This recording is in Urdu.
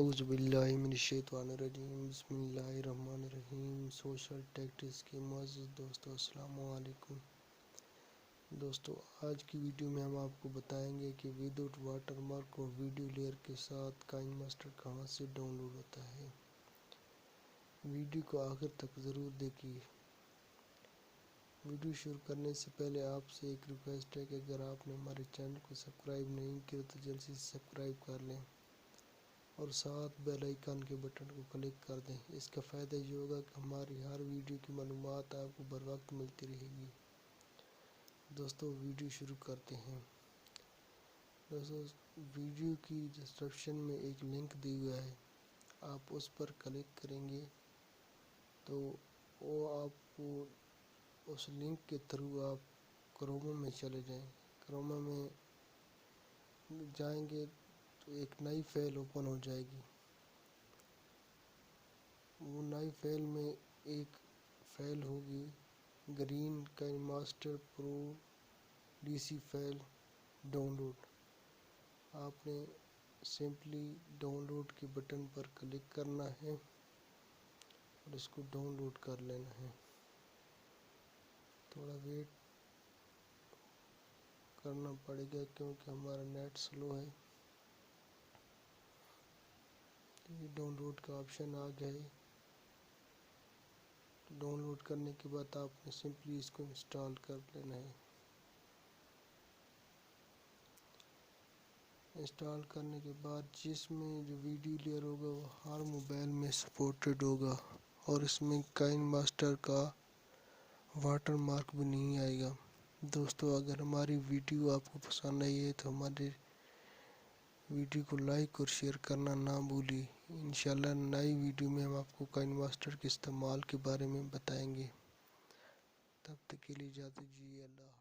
اعوذ باللہ من الشیطان الرجیم بسم اللہ الرحمن الرحیم۔ سوشل ٹیکٹکس کے معزز دوستو السلام علیکم۔ دوستو آج کی ویڈیو میں ہم آپ کو بتائیں گے کہ وداؤٹ واٹر مارک اور ویڈیو لیئر کے ساتھ کائن ماسٹر کہاں سے ڈاؤن لوڈ ہوتا ہے۔ ویڈیو کو آخر تک ضرور دیکھیے۔ ویڈیو شروع کرنے سے پہلے آپ سے ایک ریکویسٹ ہے کہ اگر آپ نے ہمارے چینل کو سبسکرائب نہیں کیا تو جلد سے سبسکرائب کر لیں اور ساتھ بیل آئیکن کے بٹن کو کلک کر دیں۔ اس کا فائدہ یہ ہوگا کہ ہماری ہر ویڈیو کی معلومات آپ کو بر وقت ملتی رہے گی۔ دوستو ویڈیو شروع کرتے ہیں۔ دوستو ویڈیو کی ڈسکرپشن میں ایک لنک دی ہوا ہے، آپ اس پر کلک کریں گے تو وہ آپ کو اس لنک کے تھرو آپ کروما میں چلے جائیں۔ کروما میں جائیں گے تو ایک نئی فائل اوپن ہو جائے گی۔ وہ نئی فائل میں ایک فائل ہوگی green KineMaster pro D C file download. آپ نے سمپلی ڈاؤن لوڈ کے بٹن پر کلک کرنا ہے اور اس کو ڈاؤن لوڈ کر لینا ہے۔ تھوڑا ویٹ کرنا پڑے گا کیونکہ ہمارا نیٹ سلو ہے۔ یہ ڈاؤن لوڈ کا آپشن آ گیا ہے۔ ڈاؤن لوڈ کرنے کے بعد آپ نے سمپلی اس کو انسٹال کر لینا ہے۔ انسٹال کرنے کے بعد جس میں جو ویڈیو لیئر ہوگا وہ ہر موبائل میں سپورٹڈ ہوگا اور اس میں کائن ماسٹر کا واٹر مارک بھی نہیں آئے گا۔ دوستو اگر ہماری ویڈیو آپ کو پسند آئی ہے تو ہمارے ویڈیو کو لائک اور شیئر کرنا نہ بھولیے۔ انشاءاللہ نئی ویڈیو میں ہم آپ کو کائن ماسٹر کے استعمال کے بارے میں بتائیں گے۔ تب تک کے لیے اجازت دیجیے، اللہ حافظ۔